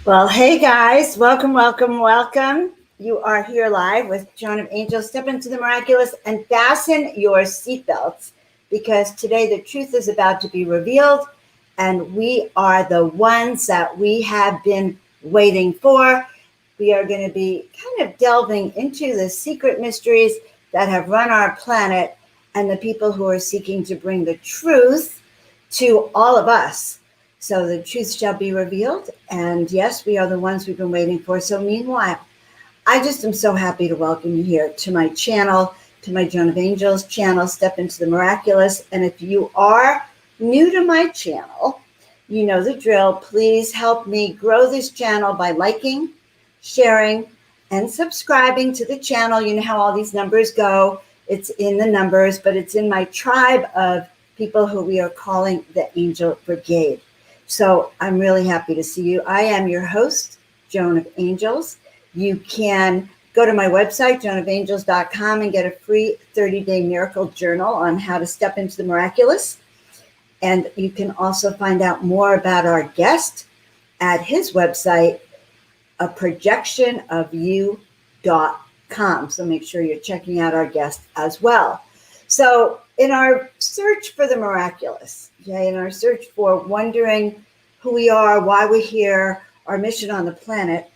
Well, hey guys, welcome, welcome, welcome. You are here live with Joan of Angels. Step into the miraculous and fasten your seatbelts because today the truth is about to be revealed and we are the ones that we have been waiting for. We are going to be kind of delving into the secret mysteries that have run our planet and the people who are seeking to bring the truth to all of us. So the truth shall be revealed. And yes, we are the ones we've been waiting for. So meanwhile, I just am so happy to welcome you here to my channel, to my Joan of Angels channel, Step into the Miraculous. And if you are new to my channel, you know the drill. Please help me grow this channel by liking, sharing, and subscribing to the channel. You know how all these numbers go. It's in the numbers, but it's in my tribe of people who we are calling the Angel Brigade. So I'm really happy to see you. I am your host, Joan of Angels. You can go to my website, joanofangels.com, and get a free 30-day miracle journal on how to step into the miraculous. And you can also find out more about our guest at his website, projectionofyou.com. So make sure you're checking out our guest as well. So in our search for the miraculous, in our search for wondering who we are, why we're here, our mission on the planet,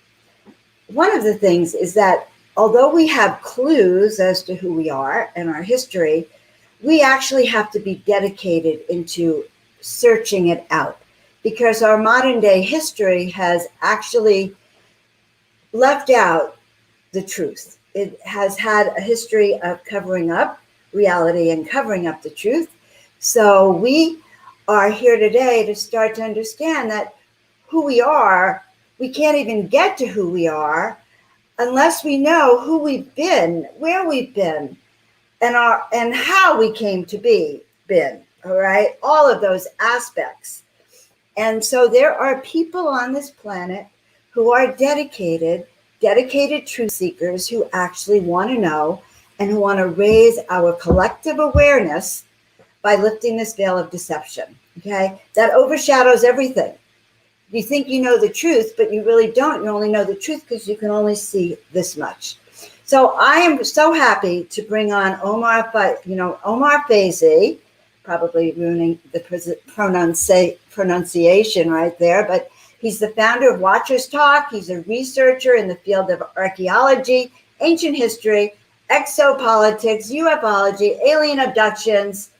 one of the things is that although we have clues as to who we are and our history, we actually have to be dedicated into searching it out because our modern day history has actually left out the truth. It has had a history of covering up reality and covering up the truth. So we are here today to start to understand that who we are, we can't even get to who we are unless we know who we've been, where we've been, and how we came to been, all right? All of those aspects. And so there are people on this planet who are dedicated truth seekers who actually want to know and who want to raise our collective awareness by lifting this veil of deception, okay? That overshadows everything. You think you know the truth, but you really don't. You only know the truth because you can only see this much. So I am so happy to bring on OMAR FAIZI, probably ruining the pronunciation right there, but he's the founder of Watchers Talk. He's a researcher in the field of archaeology, ancient history, exo-politics, UFOlogy, alien abductions,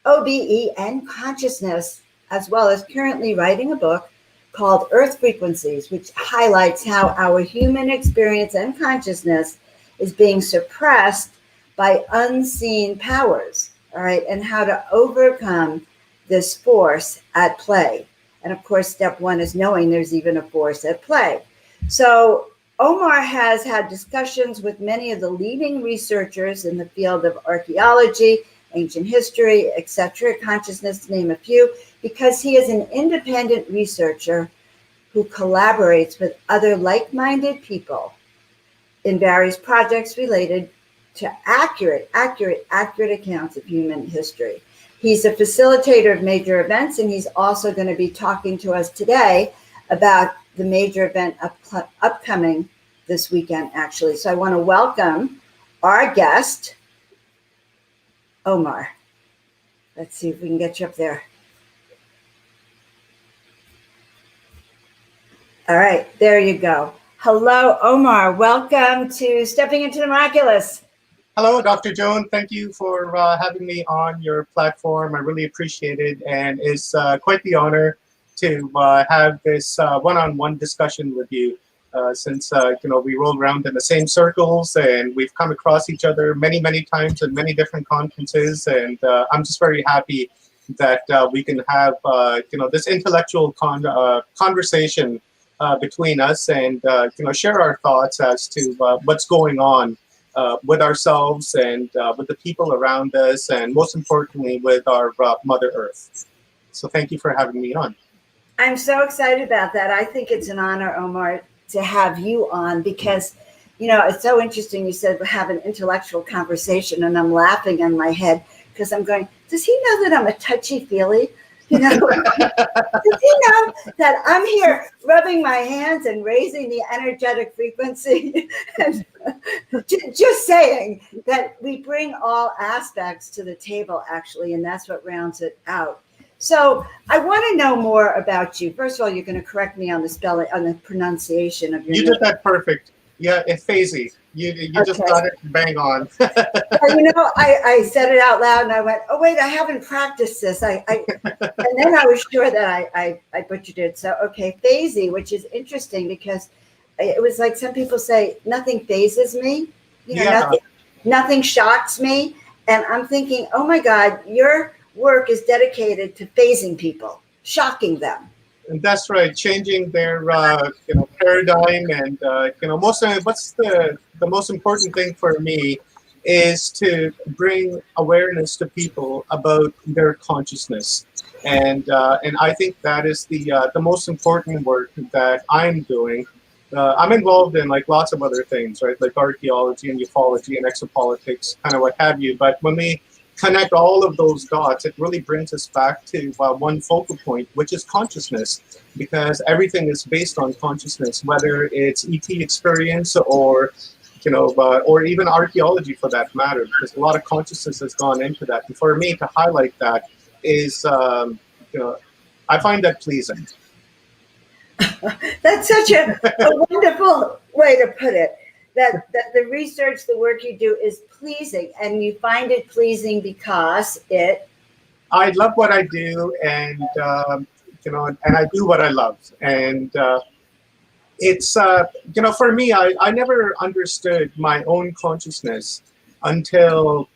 OBE, and consciousness, as well as currently writing a book called Earth Frequencies, which highlights how our human experience and consciousness is being suppressed by unseen powers, all right, and how to overcome this force at play. And of course, step one is knowing there's even a force at play. So OMAR has had discussions with many of the leading researchers in the field of archaeology, ancient history, etc., consciousness, to name a few, because he is an independent researcher who collaborates with other like-minded people in various projects related to accurate accounts of human history. He's a facilitator of major events, and he's also going to be talking to us today about the major event upcoming this weekend, actually. So I want to welcome our guest, OMAR. Let's see if we can get you up there. All right, there you go. Hello, OMAR. Welcome to Stepping into the Miraculous. Hello, Dr. Joan. Thank you for having me on your platform. I really appreciate it. And it's quite the honor to have this one-on-one discussion with you since, we roll around in the same circles and we've come across each other many, many times at many different conferences. And I'm just very happy that we can have, this intellectual conversation between us and, share our thoughts as to what's going on with ourselves and with the people around us, and most importantly, with our Mother Earth. So thank you for having me on. I'm so excited about that. I think it's an honor, OMAR, to have you on because, it's so interesting. You said have an intellectual conversation, and I'm laughing in my head because I'm going, does he know that I'm a touchy-feely You know, you know that I'm here rubbing my hands and raising the energetic frequency. And just saying that we bring all aspects to the table, actually, and that's what rounds it out. So I want to know more about you. First of all, you're going to correct me on the spelling, on the pronunciation of your You name. did that perfect. Yeah, it's FAIZI. You just got it bang on. Well, you know, I said it out loud and I went, oh, wait, I haven't practiced this. And then I was sure that I butchered it. So, okay, FAIZI, which is interesting because it was like some people say, nothing phases me. You know, Yeah. nothing shocks me. And I'm thinking, oh my God, your work is dedicated to phasing people, shocking them. And that's right, changing their paradigm, and what's the most important thing for me is to bring awareness to people about their consciousness, and I think that is the most important work that I'm doing. I'm involved in like lots of other things, right, like archaeology and ufology and exo-politics, kind of what have you. But when we connect all of those dots, it really brings us back to one focal point, which is consciousness, because everything is based on consciousness, whether it's ET experience or or even archaeology for that matter, because a lot of consciousness has gone into that. And for me to highlight that is, I find that pleasing. That's such a wonderful way to put it. That the research, the work you do is pleasing, and you find it pleasing because I love what I do, and and I do what I love, and it's for me, I never understood my own consciousness until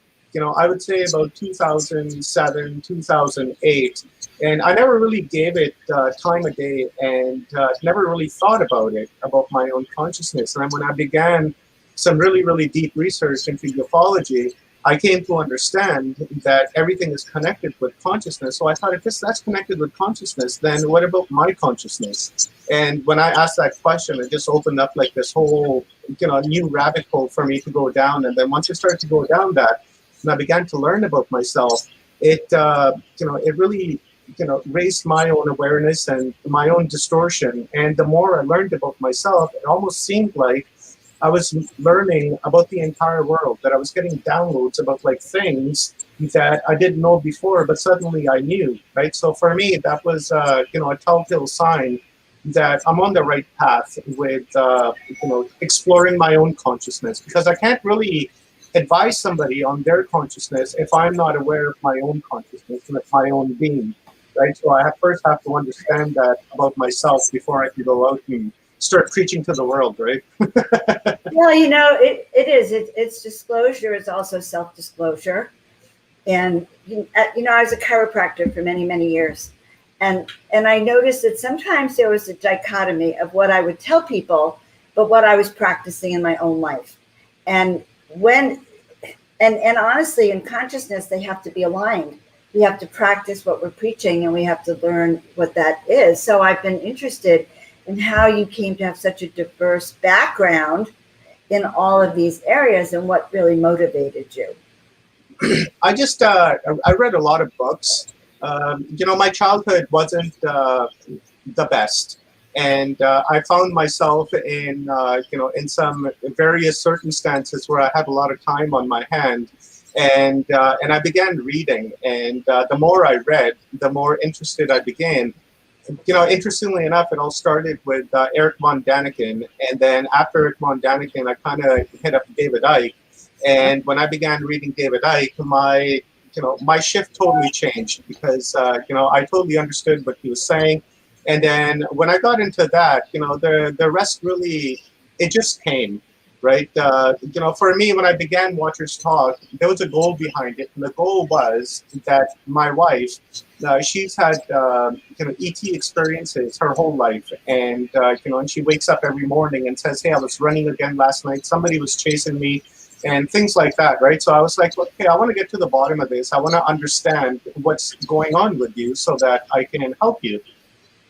I would say about 2007, 2008, and I never really gave it time of day, and never really thought about my own consciousness. And when I began some really, really deep research into ufology, I came to understand that everything is connected with consciousness. So I thought, if that's connected with consciousness, then what about my consciousness? And when I asked that question, it just opened up like this whole, new rabbit hole for me to go down. And then once I started to go down that, and I began to learn about myself, it really, raised my own awareness and my own distortion. And the more I learned about myself, it almost seemed like I was learning about the entire world, that I was getting downloads about like things that I didn't know before, but suddenly I knew, right? So for me, that was, a telltale sign that I'm on the right path with, exploring my own consciousness, because I can't really advise somebody on their consciousness if I'm not aware of my own consciousness and of my own being, right? So I first have to understand that about myself before I can go out and start preaching to the world, right? well, it is. It's disclosure. It's also self-disclosure. And, I was a chiropractor for many, many years. And I noticed that sometimes there was a dichotomy of what I would tell people, but what I was practicing in my own life. And and honestly, in consciousness, they have to be aligned. We have to practice what we're preaching, and we have to learn what that is. So I've been interested in how you came to have such a diverse background in all of these areas and what really motivated you. I just, I read a lot of books. My childhood wasn't the best. And I found myself in, in some various circumstances where I had a lot of time on my hand. And I began reading. And the more I read, the more interested I became. Interestingly enough, it all started with Eric von Daniken. And then after Eric von Daniken, I kind of hit up David Icke. And when I began reading David Icke, my shift totally changed, because, I totally understood what he was saying. And then when I got into that, the rest really, it just came, right? For me, when I began Watchers Talk, there was a goal behind it. And the goal was that my wife, she's had, ET experiences her whole life. And, and she wakes up every morning and says, hey, I was running again last night. Somebody was chasing me. And things like that, right? So I was like, okay, I want to get to the bottom of this. I want to understand what's going on with you so that I can help you,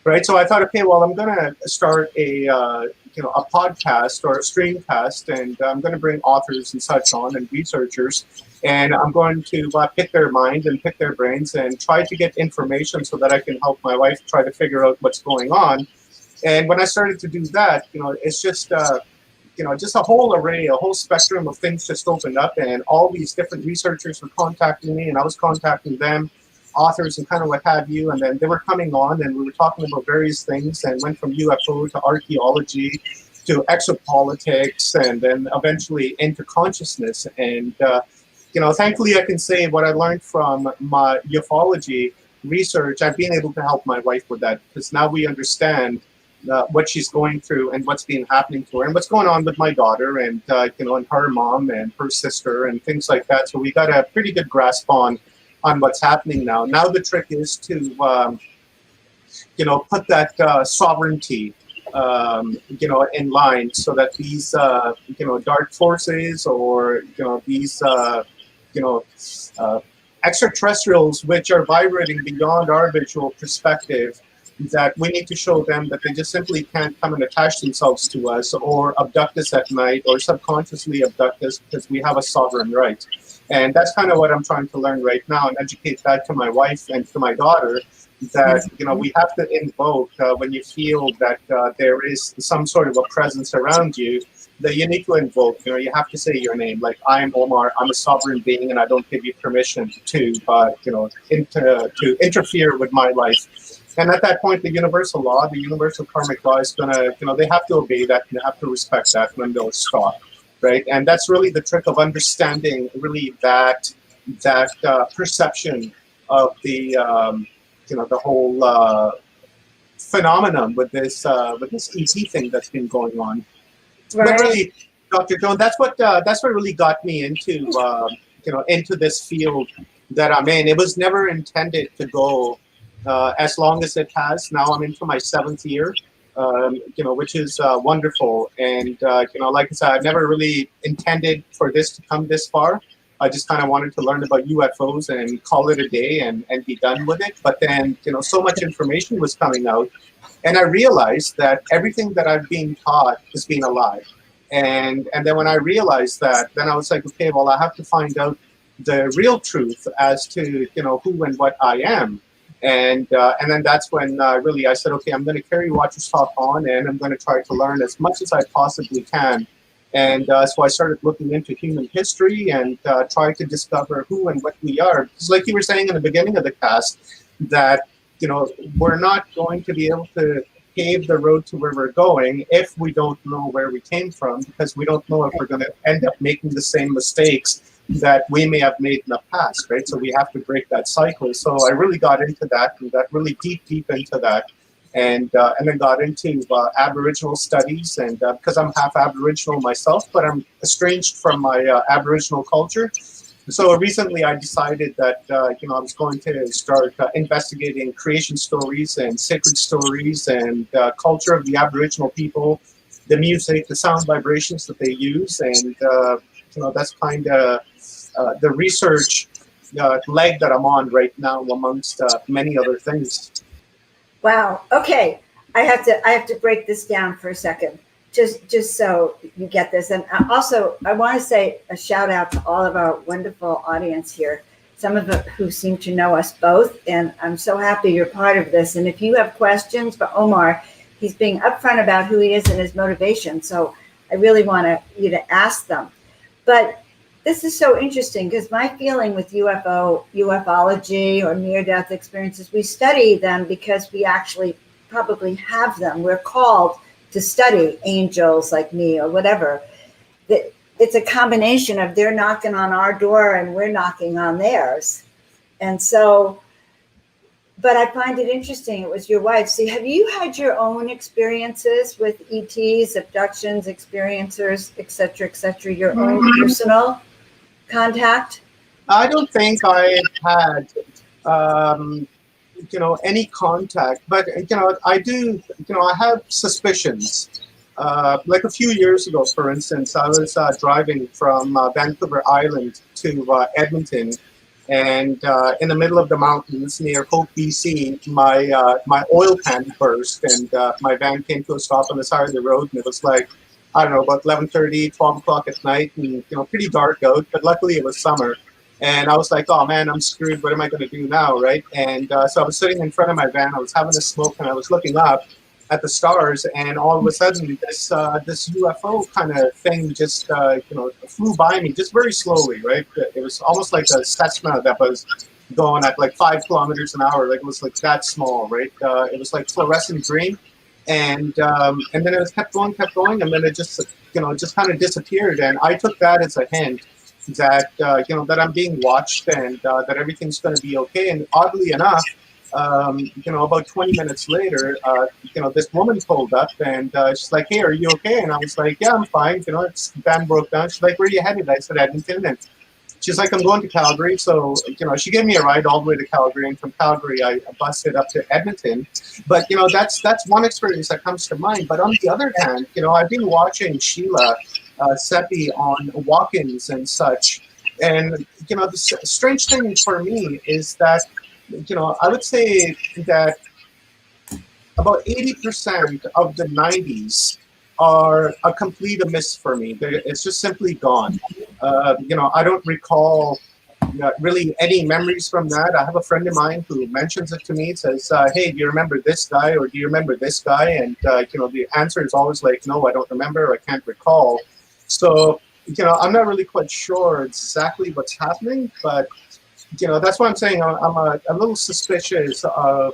right? So I thought, okay, well, I'm going to start a podcast or a streamcast, and I'm going to bring authors and such on and researchers. And I'm going to pick their mind and pick their brains and try to get information so that I can help my wife try to figure out what's going on. And when I started to do that, it's just, just a whole array, a whole spectrum of things just opened up, and all these different researchers were contacting me, and I was contacting them, authors and kind of what have you, and then they were coming on, and we were talking about various things, and went from UFO to archaeology to exo-politics, and then eventually into consciousness. And thankfully, I can say what I learned from my UFOlogy research, I've been able to help my wife with that, because now we understand what she's going through and what's been happening to her and what's going on with my daughter and, and her mom and her sister and things like that. So we got a pretty good grasp on what's happening now. Now the trick is to, put that sovereignty, in line so that these, dark forces or, these, extraterrestrials, which are vibrating beyond our visual perspective, that we need to show them that they just simply can't come and attach themselves to us or abduct us at night or subconsciously abduct us, because we have a sovereign right. And that's kind of what I'm trying to learn right now and educate that to my wife and to my daughter, that, we have to invoke when you feel that there is some sort of a presence around you, that you need to invoke. You have to say your name, like, I'm Omar, I'm a sovereign being, and I don't give you permission to, to interfere with my life. And at that point, the universal law, the universal karmic law is gonna, they have to obey that, and they have to respect that when they'll stop, right? And that's really the trick of understanding really that perception of the, the whole phenomenon with this ET thing that's been going on. Right. But really, Dr. Joan, that's what really got me into, into this field that I'm in. It was never intended to go as long as it has. Now I'm into my 7th year, which is wonderful. And, like I said, I never really intended for this to come this far. I just kind of wanted to learn about UFOs and call it a day and be done with it. But then, so much information was coming out. And I realized that everything that I've been taught is being a lie. And then when I realized that, then I was like, okay, well, I have to find out the real truth as to, who and what I am. And then that's when really I said, okay, I'm going to carry Watcher's Talk on, and I'm going to try to learn as much as I possibly can. And so I started looking into human history and tried to discover who and what we are. Because like you were saying in the beginning of the cast, that, we're not going to be able to pave the road to where we're going if we don't know where we came from, because we don't know if we're going to end up making the same mistakes that we may have made in the past, right? So we have to break that cycle. So I really got into that, and got really deep into that, and then got into Aboriginal studies, and because I'm half Aboriginal myself, but I'm estranged from my Aboriginal culture. So recently I decided that, I was going to start investigating creation stories and sacred stories and culture of the Aboriginal people, the music, the sound vibrations that they use. And, that's kind of the research leg that I'm on right now, amongst many other things. Wow. Okay. I have to break this down for a second. Just so you get this. And also, I want to say a shout out to all of our wonderful audience here, some of them who seem to know us both. And I'm so happy you're part of this. And if you have questions for Omar, he's being upfront about who he is and his motivation. So I really want you to ask them. But this is so interesting, because my feeling with UFOlogy or near-death experiences, we study them because we actually probably have them. We're called to study angels like me or whatever. It's a combination of they're knocking on our door and we're knocking on theirs. And so, but I find it interesting. It was your wife. See, have you had your own experiences with ETs, abductions, experiencers, et cetera, your own personal contact? I don't think I had, any contact, but, I do, I have suspicions. Like a few years ago, for instance, I was driving from Vancouver Island to Edmonton, and in the middle of the mountains near Hope, BC, my oil pan burst, and my van came to a stop on the side of the road, and it was like, I don't know, about 11:30, 12 o'clock at night, and pretty dark out, but luckily it was summer. And I was like, oh man, I'm screwed. What am I going to do now, right? And so I was sitting in front of my van. I was having a smoke, and I was looking up at the stars, and all of a sudden, this UFO kind of thing just flew by me, just very slowly, right? It was almost like a Cessna that was going at like 5 kilometers an hour. Like, it was like that small, right? It was like fluorescent green, and then it was kept going, and then it just just kind of disappeared. And I took that as a hint that that I'm being watched, and that everything's going to be okay. And oddly enough, about 20 minutes later, this woman pulled up, and she's like, "Hey, are you okay?" And I was like, "Yeah, I'm fine." It's van broke down. She's like, "Where are you headed?" I said, "Edmonton." And she's like, "I'm going to Calgary." So, she gave me a ride all the way to Calgary, and from Calgary, I busted up to Edmonton. But, that's one experience that comes to mind. But on the other hand, I've been watching Sheila Seppi on walk-ins and such. And, the strange thing for me is that, I would say that about 80% of the 90s are a complete miss for me. It's just simply gone. I don't recall really any memories from that. I have a friend of mine who mentions it to me, says, "Hey, do you remember this guy, or do you remember this guy?" And the answer is always like, "No, I don't remember. I can't recall." So I'm not really quite sure exactly what's happening, but that's why I'm saying I'm a little suspicious of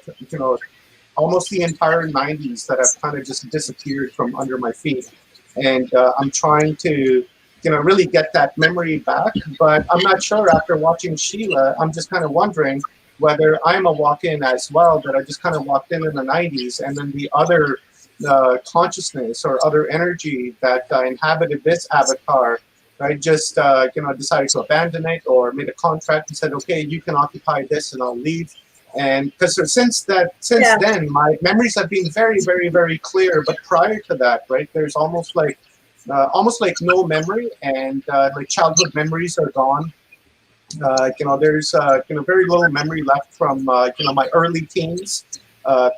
almost the entire 90s that have kind of just disappeared from under my feet. And I'm trying to, really get that memory back. But I'm not sure, after watching Sheila, I'm just kind of wondering whether I'm a walk-in as well, that I just kind of walked in the 90s, and then the other consciousness or other energy that inhabited this avatar, I just, decided to abandon it, or made a contract and said, "Okay, you can occupy this and I'll leave." And because since then, my memories have been very, very, very clear. But prior to that, right, there's almost like no memory, and like childhood memories are gone. There's very little memory left from my early teens,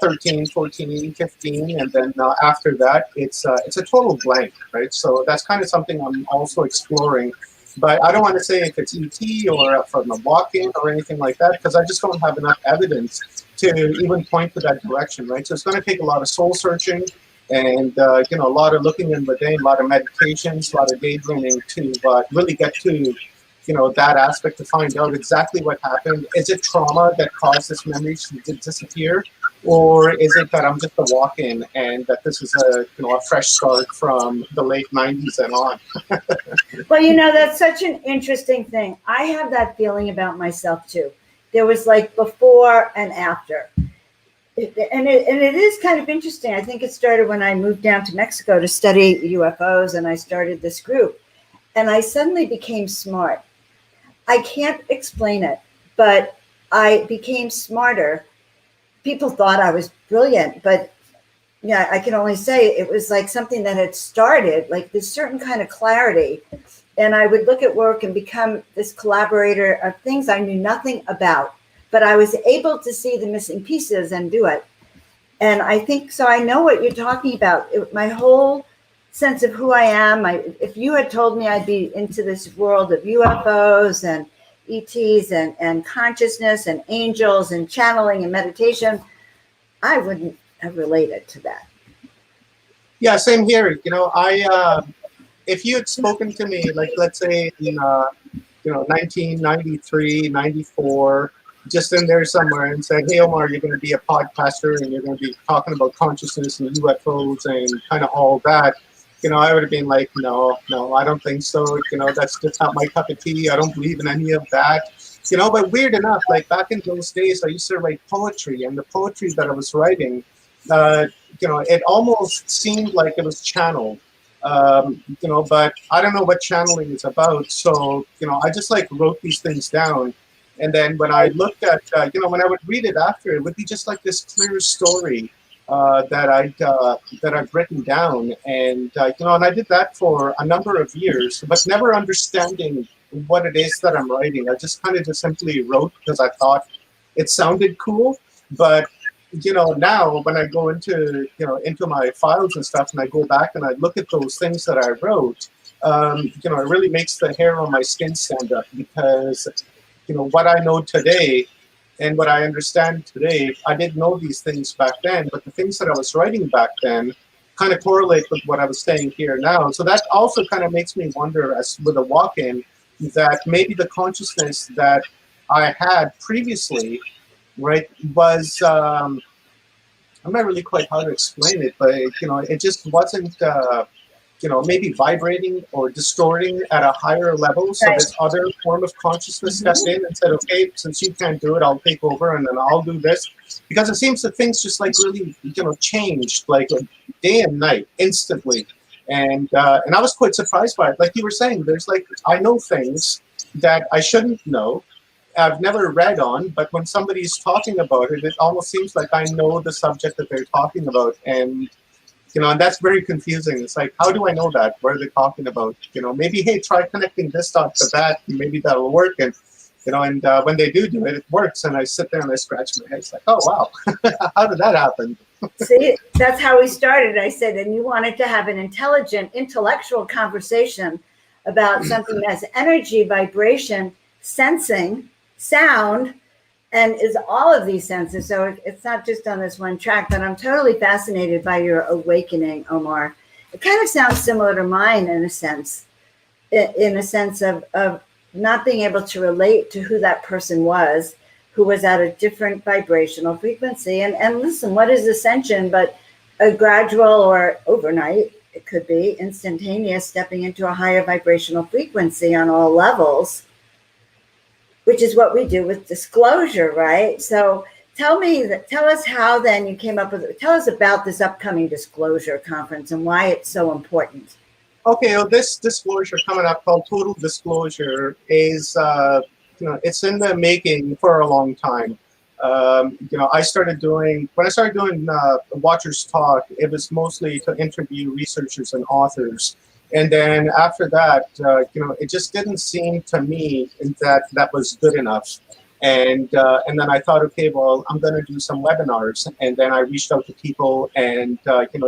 13, 14, 15, and then after that, it's a total blank, right? So that's kind of something I'm also exploring. But I don't want to say if it's ET or from a walk-in or anything like that, because I just don't have enough evidence to even point to that direction, right? So it's going to take a lot of soul searching, and a lot of looking in within, a lot of meditations, a lot of daydreaming to really get to that aspect, to find out exactly what happened. Is it trauma that caused this memory to disappear? Or is it that I'm just a walk-in, and that this is a fresh start from the late 90s and on? Well, that's such an interesting thing. I have that feeling about myself too. There was like before and after. And it is kind of interesting. I think it started when I moved down to Mexico to study UFOs, and I started this group. And I suddenly became smart. I can't explain it, but I became smarter. People thought I was brilliant, but yeah, I can only say it was like something that had started, like this certain kind of clarity. And I would look at work and become this collaborator of things I knew nothing about, but I was able to see the missing pieces and do it. And I think, so I know what you're talking about. My whole sense of who I am, if you had told me I'd be into this world of UFOs and ETs and consciousness and angels and channeling and meditation, I wouldn't have related to that. Yeah, same here. If you had spoken to me, like, let's say in 1993, 94, just in there somewhere, and said, "Hey, Omar, you're going to be a podcaster, and you're going to be talking about consciousness and UFOs and kind of all that," I would have been like, no, I don't think so. That's just not my cup of tea. I don't believe in any of that. But weird enough, like back in those days, I used to write poetry, and the poetry that I was writing, it almost seemed like it was channeled. But I don't know what channeling is about. So, I just like wrote these things down. And then when I looked at, when I would read it after, it would be just like this clear story that I've written down. And, and I did that for a number of years, but never understanding what it is that I'm writing. I just kind of just simply wrote because I thought it sounded cool. But now when I go into my files and stuff, and I go back and I look at those things that I wrote, it really makes the hair on my skin stand up, because what I know today and what I understand today, I didn't know these things back then, but the things that I was writing back then kind of correlate with what I was saying here now. So that also kind of makes me wonder, as with a walk-in, that maybe the consciousness that I had previously, right, was, I'm not really quite how to explain it, but it just wasn't, maybe vibrating or distorting at a higher level. So Right. this other form of consciousness stepped in and said, okay, since you can't do it, I'll take over and then I'll do this. Because it seems that things just like really, changed like day and night instantly. And I was quite surprised by it. Like you were saying, there's like, I know things that I shouldn't know. I've never read on, but when somebody's talking about it, it almost seems like I know the subject that they're talking about. And and that's very confusing. It's like, how do I know that? What are they talking about? Maybe, hey, try connecting this dot to that, and maybe that'll work. And, when they do it, it works. And I sit there and I scratch my head. It's like, oh, wow, how did that happen? See, that's how we started. I said, and you wanted to have an intelligent, intellectual conversation about something that's energy, vibration, sensing, sound, and is all of these senses. So it's not just on this one track, but I'm totally fascinated by your awakening, Omar. It kind of sounds similar to mine in a sense of not being able to relate to who that person was, who was at a different vibrational frequency. And listen, what is ascension but a gradual or overnight, it could be instantaneous, stepping into a higher vibrational frequency on all levels, which is what we do with disclosure, right? So tell us how then you came up with it. Tell us about this upcoming disclosure conference and why it's so important. Okay, well, this disclosure coming up called Total Disclosure is, it's in the making for a long time. When I started doing Watchers Talk, it was mostly to interview researchers and authors. And then after that, it just didn't seem to me that was good enough. And then I thought, okay, well, I'm going to do some webinars. And then I reached out to people and,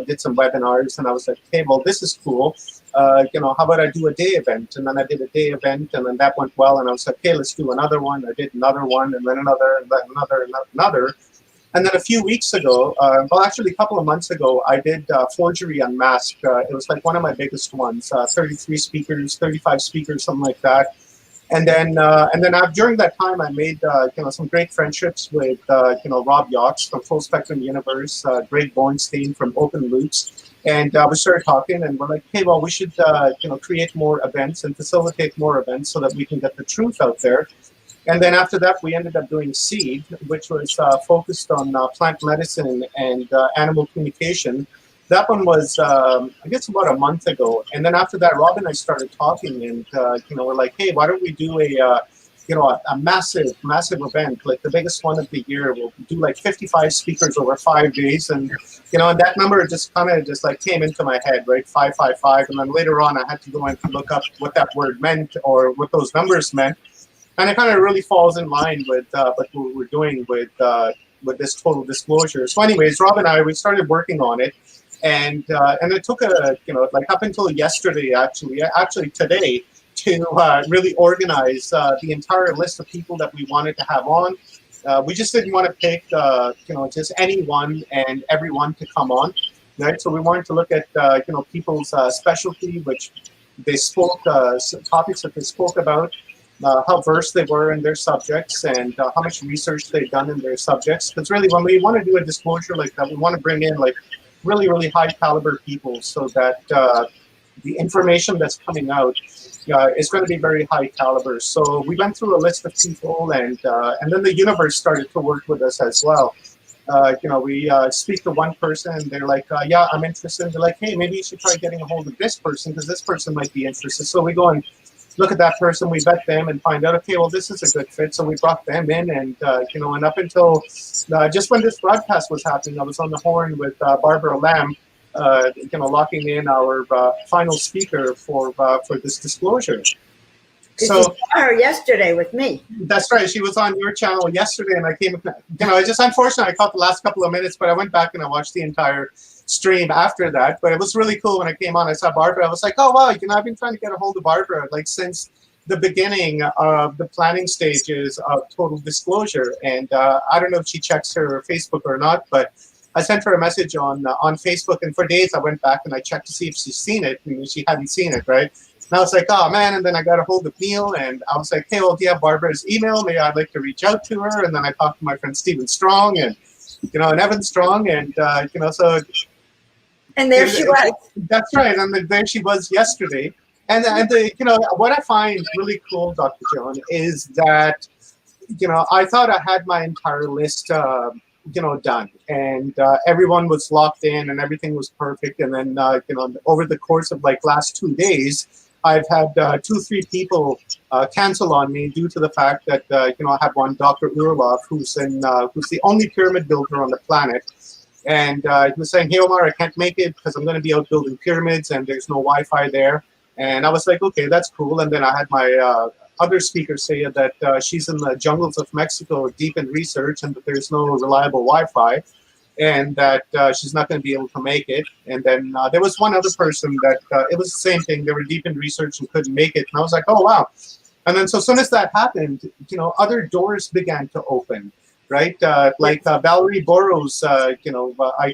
did some webinars. And I was like, okay, well, this is cool. How about I do a day event? And then I did a day event, and then that went well. And I was like, okay, let's do another one. I did another one, and then another, and then another. And then a few weeks ago, actually a couple of months ago, I did Forgery Unmasked. It was like one of my biggest ones, 33 speakers, 35 speakers, something like that. And then during that time, I made some great friendships with Rob Yachts from Full Spectrum Universe, Greg Bornstein from Open Loops, and we started talking, and we're like, hey, well, we should create more events and facilitate more events so that we can get the truth out there. And then after that, we ended up doing Seed, which was focused on plant medicine and animal communication. That one was, I guess, about a month ago. And then after that, Rob and I started talking, and we're like, hey, why don't we do a massive event, like the biggest one of the year? We'll do like 55 speakers over 5 days, and and that number just kind of just like came into my head, right? 555, and then later on, I had to go and look up what that word meant or what those numbers meant. And it kind of really falls in line with what we're doing with this Total Disclosure. So anyways, Rob and I, we started working on it. And it took like up until yesterday, actually today, to really organize the entire list of people that we wanted to have on. We just didn't want to pick, just anyone and everyone to come on, right? So we wanted to look at, people's specialty, which they spoke, topics that they spoke about, how versed they were in their subjects, and how much research they've done in their subjects. Because really, when we want to do a disclosure like that, we want to bring in like really, really high caliber people so that the information that's coming out is going to be very high caliber. So we went through a list of people, and then the universe started to work with us as well. We speak to one person, and they're like, yeah, I'm interested. And they're like, hey, maybe you should try getting a hold of this person because this person might be interested. So we go and look at that person, we vet them and find out, okay, well, this is a good fit. So we brought them in, and and up until just when this broadcast was happening, I was on the horn with Barbara Lamb, locking in our final speaker for this disclosure. So you saw her yesterday with me. That's right. She was on your channel yesterday, and I came. It's just unfortunate I caught the last couple of minutes, but I went back and I watched the entire stream after that. But it was really cool when I came on. I saw Barbara. I was like, oh wow, I've been trying to get a hold of Barbara like since the beginning of the planning stages of total disclosure. And I don't know if she checks her Facebook or not, but I sent her a message on Facebook, and for days I went back and I checked to see if she's seen it, and she hadn't seen it, right? And I was like, oh man, and then I got a hold of Neil, and I was like, hey, well, do you have Barbara's email? Maybe I'd like to reach out to her. And then I talked to my friend Stephen Strong and Evan Strong, and so. And there she was. That's right, and there she was yesterday. And what I find really cool, Dr. Joan, is that I thought I had my entire list done, and everyone was locked in and everything was perfect. And then over the course of like last 2 days, I've had 2-3 people cancel on me due to the fact that I have one, Dr. Urlov, who's the only pyramid builder on the planet. And he was saying, hey, Omar, I can't make it because I'm going to be out building pyramids and there's no Wi-Fi there. And I was like, okay, that's cool. And then I had my other speaker say that she's in the jungles of Mexico deep in research and that there's no reliable Wi-Fi and that she's not going to be able to make it. And then there was one other person that it was the same thing. They were deep in research and couldn't make it. And I was like, oh, wow. And then so as soon as that happened, other doors began to open. Right, Valerie Burrows, I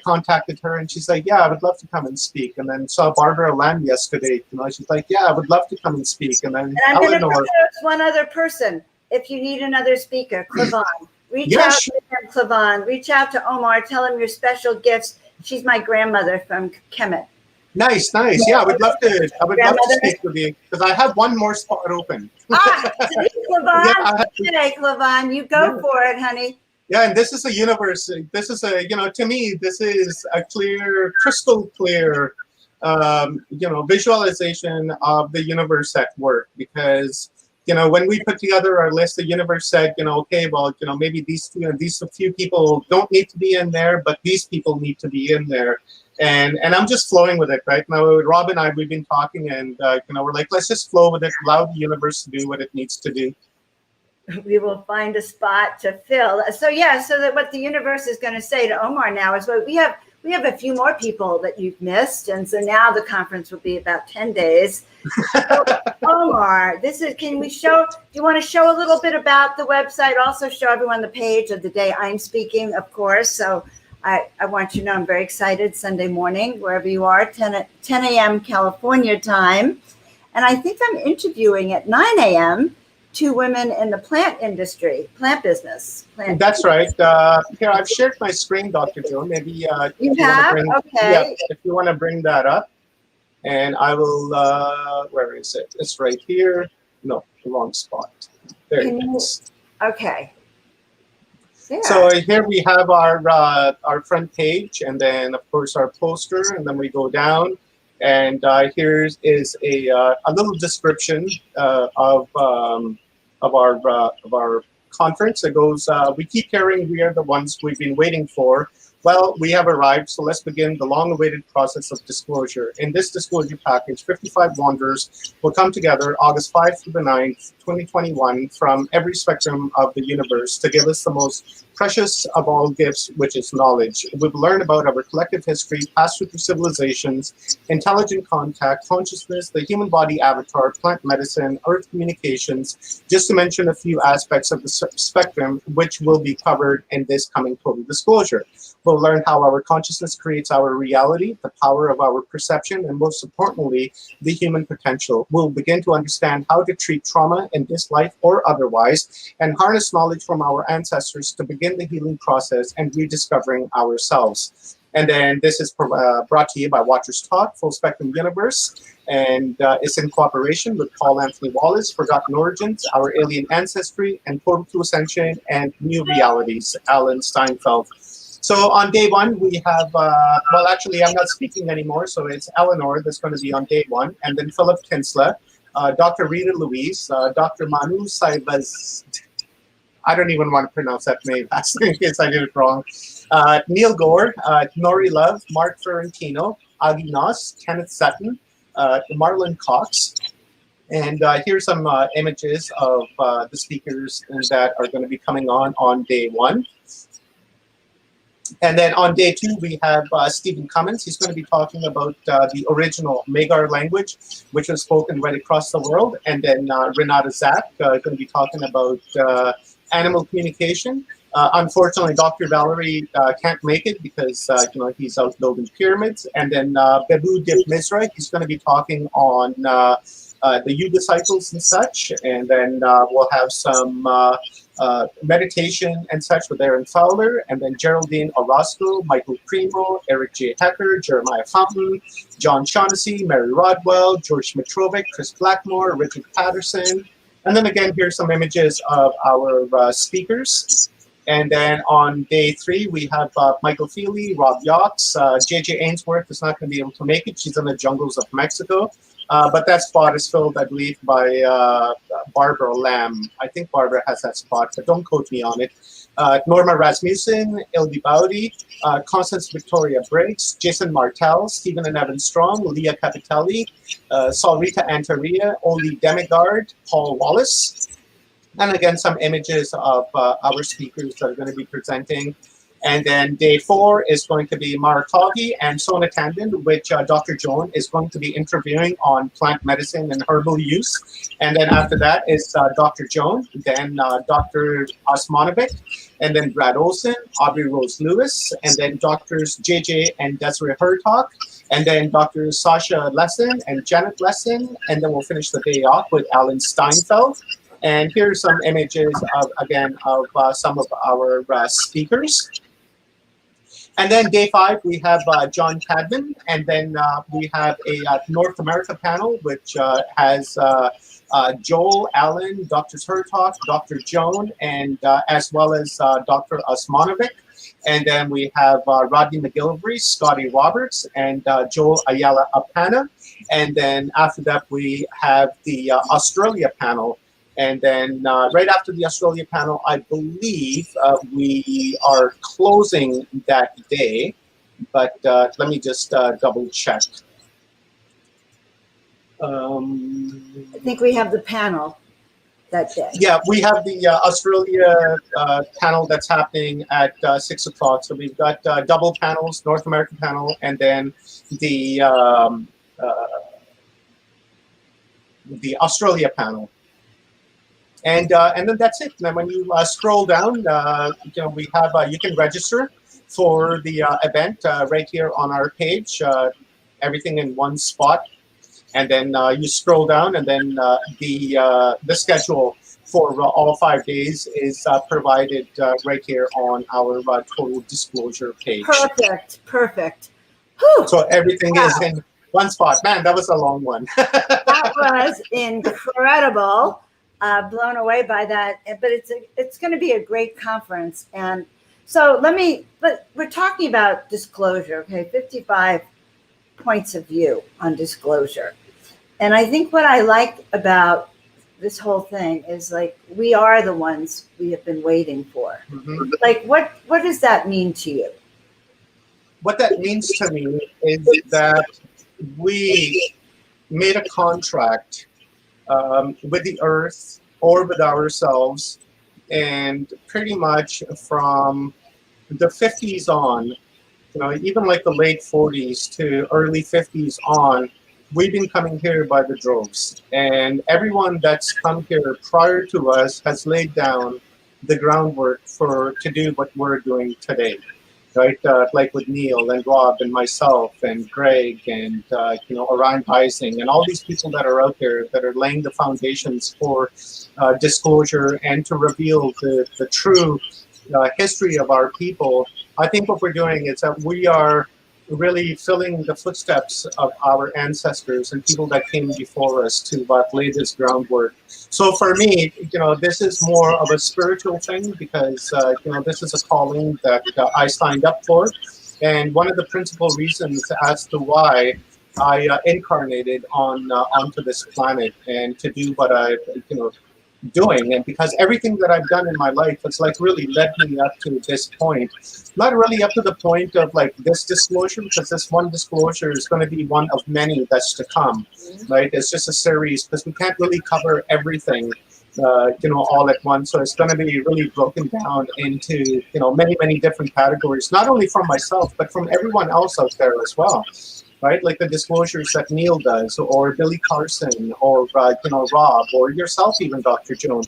contacted her and she's like, yeah, I would love to come and speak. And then saw Barbara Lamb yesterday. She's like, yeah, I would love to come and speak. And then I'm going to propose one other person. If you need another speaker, Clavon, reach out to him, Clavon. Reach out to Omar. Tell him your special gifts. She's my grandmother from Kemet. Nice. Yeah, I would love to speak with you because I have one more spot open. Clavon, Clavon, you go for it, honey. Yeah, and this is a universe. This is to me, this is a clear, crystal clear, visualization of the universe at work. Because, when we put together our list, the universe said, okay, well, maybe these few people don't need to be in there, but these people need to be in there. And I'm just flowing with it, right? Now, Rob and I, we've been talking and, we're like, let's just flow with it, allow the universe to do what it needs to do. We will find a spot to fill. So that what the universe is going to say to Omar now is, well, we have a few more people that you've missed. And so now the conference will be about 10 days. So, Omar, do you want to show a little bit about the website? Also show everyone the page of the day I'm speaking, of course. So I want you to know I'm very excited. Sunday morning, wherever you are, 10 a.m. California time. And I think I'm interviewing at 9 a.m. 2 women in the plant business. That's right. Here, I've shared my screen, Dr. Joan. Maybe you have? Okay. If you want to bring that up. And I will, where is it? It's right here. No, the wrong spot. There it is. Okay. Yeah. So here we have our front page, and then of course our poster, and then we go down, and here is a little description of our conference. It goes, we keep hearing we are the ones we've been waiting for. Well, we have arrived, so let's begin the long-awaited process of disclosure. In this disclosure package, 55 wanderers will come together August 5th through the 9th, 2021, from every spectrum of the universe to give us the most precious of all gifts, which is knowledge. We've learned about our collective history, past future civilizations, intelligent contact, consciousness, the human body avatar, plant medicine, earth communications, just to mention a few aspects of the spectrum, which will be covered in this coming total disclosure. We'll learn how our consciousness creates our reality, the power of our perception, and most importantly, the human potential. We'll begin to understand how to treat trauma in this life or otherwise, and harness knowledge from our ancestors to begin the healing process and rediscovering ourselves. And then this is brought to you by Watchers Talk, Full Spectrum Universe, and it's in cooperation with Paul Anthony Wallace, Forgotten Origins, Our Alien Ancestry, and Portal to Ascension and New Realities, Alan Steinfeld. So on day one, we have, well, actually, I'm not speaking anymore, so it's Eleanor that's going to be on day one, and then Philip Kinsler, Dr. Rita Louise, Dr. Manu Saibaz, I don't even want to pronounce that name, in case I did it wrong, Neil Gore, Nori Love, Mark Ferrantino, Agi Nos, Kenneth Sutton, Marlon Cox, and here's some images of the speakers that are going to be coming on day one. And then on day 2, we have Stephen Cummins. He's going to be talking about the original Magyar language, which was spoken right across the world. And then Renata Zack going to be talking about animal communication. Unfortunately, Dr. Valerie can't make it because he's out building pyramids. And then Bebu Dip Mizra, he's going to be talking on the Yuga cycles and such. And then we'll have some meditation and such with Aaron Fowler, and then Geraldine Orozco, Michael Primo, Eric J. Hecker, Jeremiah Fountain, John Shaughnessy, Mary Rodwell, George Mitrovic, Chris Blackmore, Richard Patterson. And then again, here's some images of our speakers. And then on day 3, we have Michael Feely, Rob Yachts, J.J. Ainsworth is not going to be able to make it. She's in the jungles of Mexico. But that spot is filled, I believe, by Barbara Lamb. I think Barbara has that spot, but don't quote me on it. Norma Rasmussen, Ildi Baudi, Constance Victoria Briggs, Jason Martell, Stephen and Evan Strong, Leah Capitelli, Solrita Antaria, Oli Demigard, Paul Wallace. And again, some images of our speakers that are going to be presenting. And then day 4 is going to be Maratagi and Sona Tandon, which Dr. Joan is going to be interviewing on plant medicine and herbal use. And then after that is Dr. Joan, then Dr. Osmanovic, and then Brad Olson, Aubrey Rose Lewis, and then Doctors JJ and Desiree Hertog, and then Dr. Sasha Lesson and Janet Lesson, and then we'll finish the day off with Alan Steinfeld. And here's some images of, again, of some of our speakers. And then day 5, we have John Cadman, and then we have a North America panel, which has Joel, Allen, Dr. Hertog, Dr. Joan, and as well as Dr. Osmanovic. And then we have Rodney McGillivray, Scotty Roberts, and Joel Ayala Apana. And then after that, we have the Australia panel. And then right after the Australia panel, I believe we are closing that day. But let me just double check. I think we have the panel that day. Yeah, we have the Australia panel that's happening at 6 o'clock. So we've got double panels, North American panel, and then the Australia panel. And then that's it. And then when you scroll down, we have you can register for the event right here on our page. Everything in one spot, and then you scroll down, and then the schedule for all 5 days is provided right here on our total disclosure page. Perfect. Whew. So everything is in one spot. Man, that was a long one. That was incredible. Blown away by that, but it's going to be a great conference. And so we're talking about disclosure, okay? 55 points of view on disclosure. And I think what I like about this whole thing is, like, we are the ones we have been waiting for. Mm-hmm. Like, what does that mean to you? What that means to me is that we made a contract with the earth or with ourselves, and pretty much from the 50s on, even like the late 40s to early 50s on, we've been coming here by the droves, and everyone that's come here prior to us has laid down the groundwork to do what we're doing today. Right, like with Neil and Rob and myself and Greg and Orion Heising and all these people that are out there that are laying the foundations for disclosure and to reveal the true history of our people. I think what we're doing is that we are really filling the footsteps of our ancestors and people that came before us to lay this groundwork. So for me, this is more of a spiritual thing because, this is a calling that I signed up for. And one of the principal reasons as to why I incarnated onto this planet and to do what I, doing, and because everything that I've done in my life has really led me up to this point. Not really up to the point of this disclosure, because this one disclosure is going to be one of many that's to come, right? It's just a series because we can't really cover everything all at once. So it's going to be really broken down into, many different categories, not only from myself, but from everyone else out there as well, right? Like the disclosures that Neil does, or Billy Carson, or, Rob, or yourself even, Dr. Joan,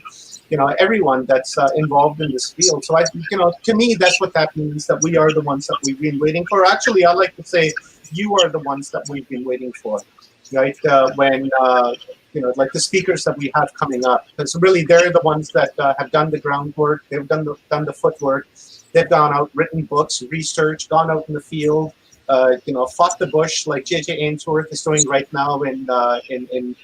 everyone that's involved in this field. So to me, that's what that means, that we are the ones that we've been waiting for. Actually, I like to say you are the ones that we've been waiting for, right? When like the speakers that we have coming up, because really they're the ones that have done the groundwork, they've done the footwork, they've gone out, written books, researched, gone out in the field, fought the bush like J.J. Ainsworth is doing right now in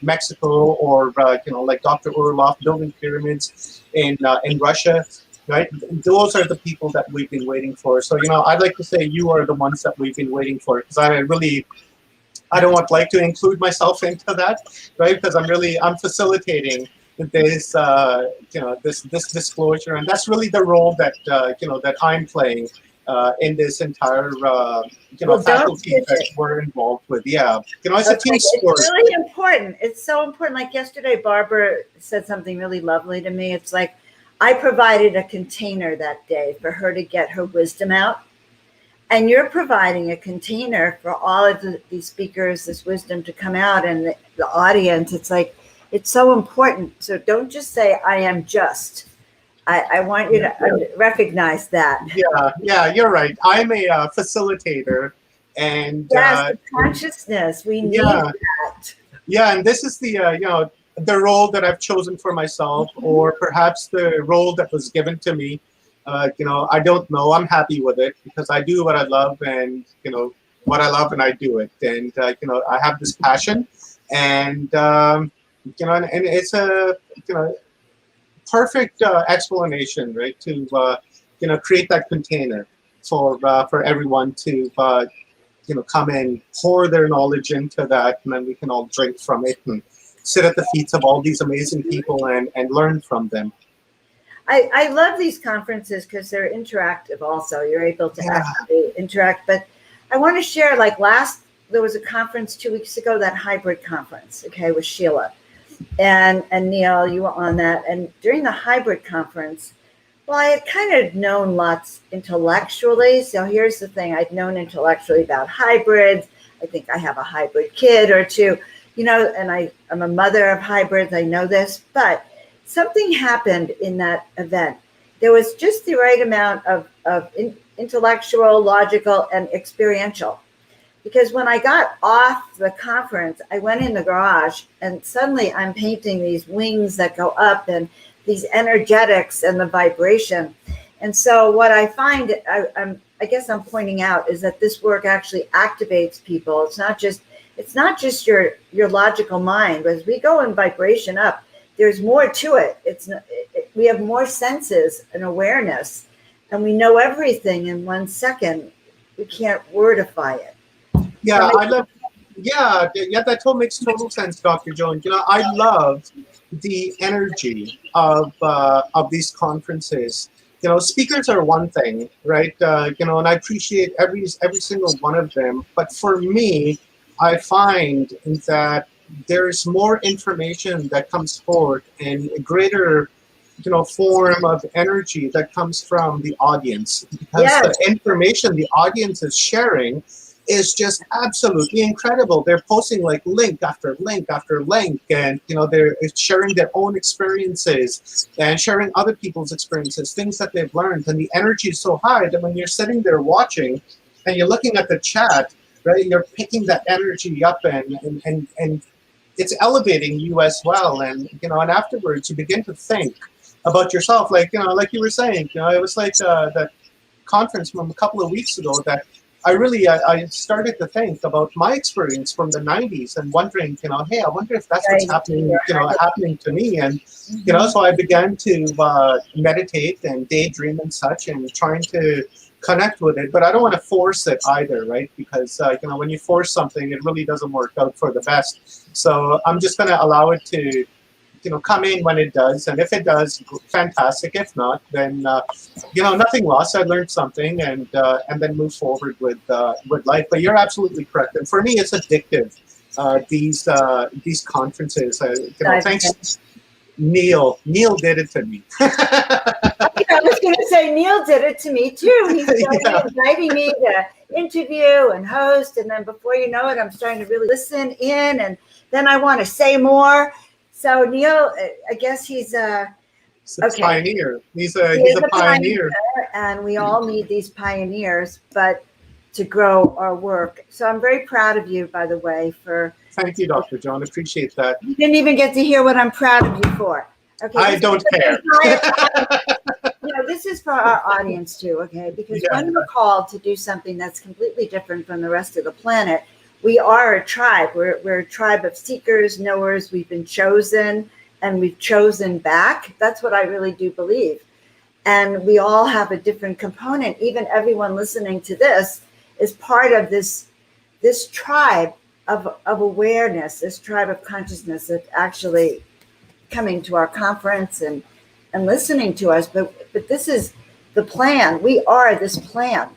Mexico, or like Dr. Orloff building pyramids in Russia, right? Those are the people that we've been waiting for. So I'd like to say you are the ones that we've been waiting for, because I don't like to include myself into that, right? Because I'm facilitating this, this disclosure, and that's really the role that that I'm playing in this entire, faculty that we're involved with. Yeah, it's a team sport. It's really important. It's so important. Like yesterday, Barbara said something really lovely to me. It's like I provided a container that day for her to get her wisdom out. And you're providing a container for all of these speakers, this wisdom to come out, and the audience. It's like, it's so important. So don't just say, I am just. I want you to recognize that. Yeah, you're right. I'm a facilitator. And yes, the consciousness, we need that. Yeah, and this is the, the role that I've chosen for myself, or perhaps the role that was given to me. I don't know. I'm happy with it, because I do what I love, and what I love, and I do it. And I have this passion, and and it's a perfect explanation, right? To create that container for everyone to come in, pour their knowledge into that, and then we can all drink from it and sit at the feet of all these amazing people and learn from them. I love these conferences because they're interactive also. You're able to actually interact. But I want to share, like there was a conference 2 weeks ago, that hybrid conference, okay, with Sheila. And Neil, you were on that. And during the hybrid conference, well, I had kind of known lots intellectually. So here's the thing. I'd known intellectually about hybrids. I think I have a hybrid kid or two, and I'm a mother of hybrids. I know this. But something happened in that event. There was just the right amount of intellectual, logical, and experiential. Because when I got off the conference, I went in the garage, and suddenly I'm painting these wings that go up, and these energetics and the vibration. And so what I find, I guess I'm pointing out, is that this work actually activates people. It's not just your logical mind. As we go in vibration up, there's more to it. We have more senses and awareness, and we know everything in 1 second. We can't wordify it. Yeah, that makes total sense, Dr. Joan. I love the energy of these conferences. Speakers are one thing, right? And I appreciate every single one of them. But for me, I find that there's more information that comes forward, and a greater, form of energy that comes from the audience, because the information the audience is sharing is just absolutely incredible. They're posting like link after link after link, and they're sharing their own experiences and sharing other people's experiences, things that they've learned, and the energy is so high that when you're sitting there watching and you're looking at the chat, right, you're picking that energy up, and it's elevating you as well. And and afterwards you begin to think about yourself, like like you were saying, it was like that conference from a couple of weeks ago that I started to think about my experience from the 90s and wondering, hey, I wonder if that's what's happening, happening to me. And, so I began to meditate and daydream and such, and trying to connect with it. But I don't want to force it either, right? Because, when you force something, it really doesn't work out for the best. So I'm just going to allow it to, come in when it does. And if it does, fantastic. If not, then, nothing lost. I learned something, and then move forward with life. But you're absolutely correct. And for me, it's addictive. These conferences, thanks. Neil did it to me. I was going to say Neil did it to me too. He started inviting me to interview and host, and then before you know it, I'm starting to really listen in, and then I want to say more. So Neil, I guess he's a pioneer. He's a pioneer, and we all need these pioneers, but to grow our work. So I'm very proud of you, by the way, for. Thank you, Dr. Joan. Appreciate that. You didn't even get to hear what I'm proud of you for. Okay, I don't care. This is for our audience too, okay? Because when we're called to do something that's completely different from the rest of the planet, we are a tribe. We're a tribe of seekers, knowers. We've been chosen, and we've chosen back. That's what I really do believe. And we all have a different component. Even everyone listening to this is part of this tribe of awareness, this tribe of consciousness that's actually coming to our conference and listening to us. But this is the plan. We are this plan.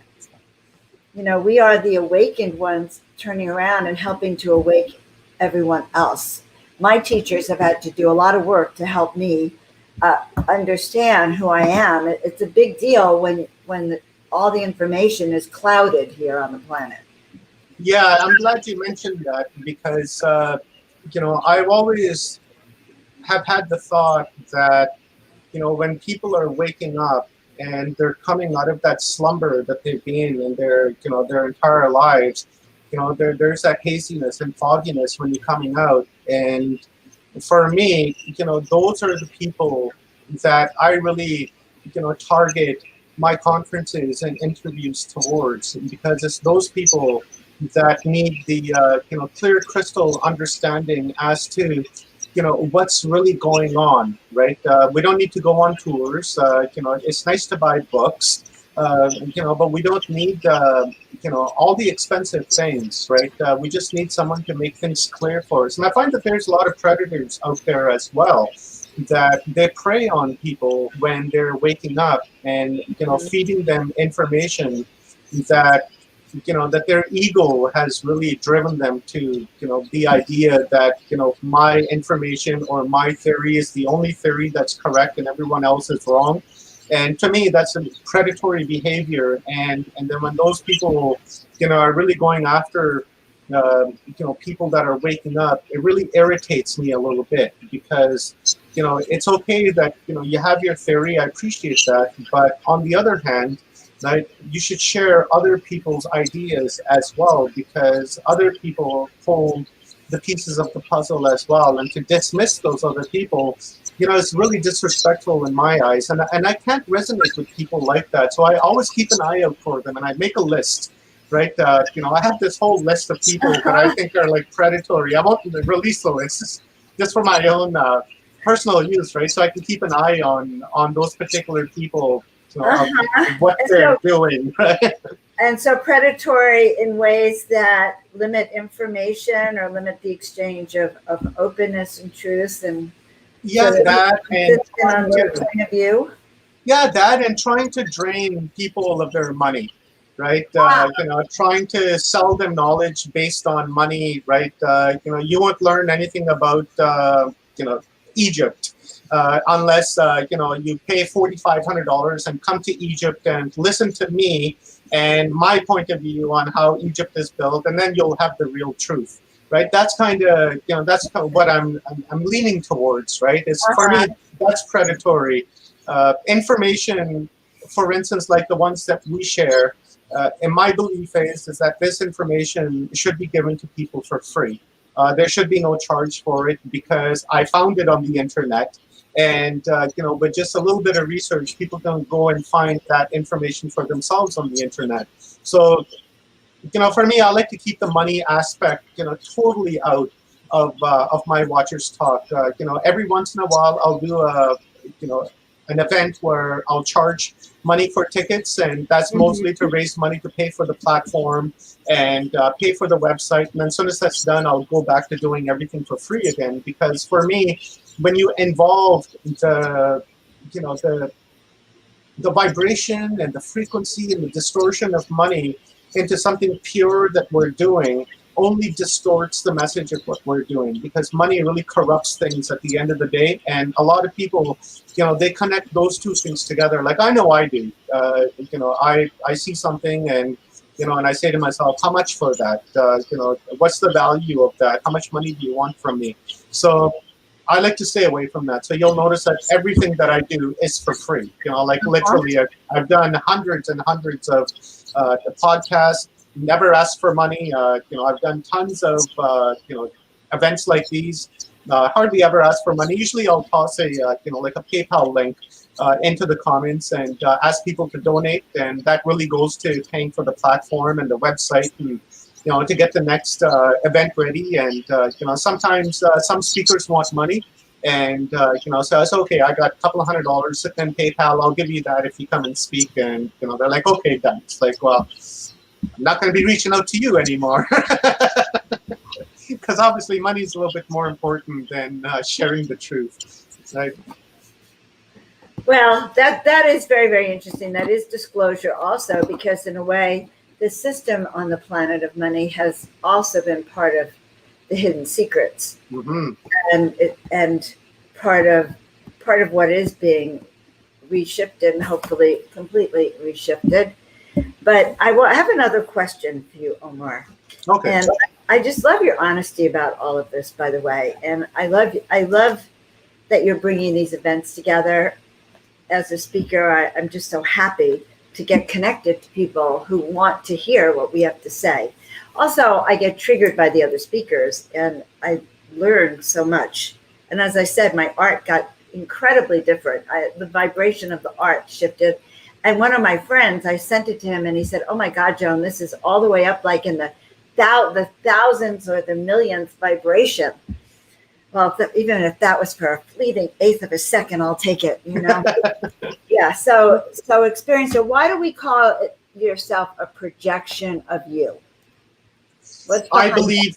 We are the awakened ones turning around and helping to awake everyone else. My teachers have had to do a lot of work to help me understand who I am. It's a big deal when all the information is clouded here on the planet. Yeah, I'm glad you mentioned that because, I've always have had the thought that, when people are waking up and they're coming out of that slumber that they've been in their entire lives, there's that haziness and fogginess when you're coming out. And for me, those are the people that I really, target my conferences and interviews towards, because it's those people that need the clear crystal understanding as to what's really going on, right? We don't need to go on tours. It's nice to buy books, but we don't need all the expensive things, right? We just need someone to make things clear for us. And I find that there's a lot of predators out there as well, that they prey on people when they're waking up and feeding them information that that their ego has really driven them to the idea that my information or my theory is the only theory that's correct and everyone else is wrong. And to me, that's a predatory behavior. And then when those people are really going after people that are waking up, it really irritates me a little bit, because it's okay that you have your theory. I appreciate that, but on the other hand, right, you should share other people's ideas as well, because other people hold the pieces of the puzzle as well. And to dismiss those other people, it's really disrespectful in my eyes. And I can't resonate with people like that. So I always keep an eye out for them, and I make a list, right? I have this whole list of people that I think are like predatory. I won't release the list just for my own personal use, right? So I can keep an eye on those particular people. What they're doing, right? And so predatory in ways that limit information or limit the exchange of openness and truth, and that and on their point of view. That and trying to drain people of their money, right? Trying to sell them knowledge based on money, right? You won't learn anything about Egypt. Unless you pay $4,500 and come to Egypt and listen to me and my point of view on how Egypt is built, and then you'll have the real truth, right? That's kind of what I'm leaning towards, right? For me, that's predatory. Information, for instance, like the ones that we share, in my belief is that this information should be given to people for free. There should be no charge for it, because I found it on the internet. And, with just a little bit of research, people can go and find that information for themselves on the internet. So, for me, I like to keep the money aspect, totally out of my Watchers Talk. Every once in a while, I'll do an event where I'll charge money for tickets, and that's mostly to raise money to pay for the platform and pay for the website. And then as soon as that's done, I'll go back to doing everything for free again. Because for me, when you involve the vibration and the frequency and the distortion of money into something pure that we're doing, only distorts the message of what we're doing, because money really corrupts things at the end of the day. And a lot of people, they connect those two things together. Like I know I do. I see something and, and I say to myself, how much for that? What's the value of that? How much money do you want from me? So I like to stay away from that. So you'll notice that everything that I do is for free. Like literally, I've done hundreds and hundreds of podcasts, never asked for money. I've done tons of, events like these, hardly ever ask for money. Usually I'll toss a, like a PayPal link into the comments and ask people to donate. And that really goes to paying for the platform and the website and, to get the next event ready. And, sometimes some speakers want money. And, so I said, okay, I got a couple of $100 sitting in PayPal. I'll give you that if you come and speak. And, they're like, okay, done. It's like, well, I'm not going to be reaching out to you anymore. Because obviously money is a little bit more important than sharing the truth. Right? Well, that is very, very interesting. That is disclosure also, because in a way, the system on the planet of money has also been part of the hidden secrets, and part of what is being reshifted and hopefully completely reshifted. But I have another question for you, Omar. Okay. And I just love your honesty about all of this, by the way. And I love that you're bringing these events together. As a speaker, I'm just so happy to get connected to people who want to hear what we have to say. Also, I get triggered by the other speakers, and I learn so much. And as I said, my art got incredibly different. The vibration of the art shifted. And one of my friends, I sent it to him, and he said, oh, my God, Joan, this is all the way up like in the thousands or the millionth vibration. Well, even if that was for a fleeting eighth of a second, I'll take it, Yeah, so experience. So why do we call yourself a projection of you? I believe,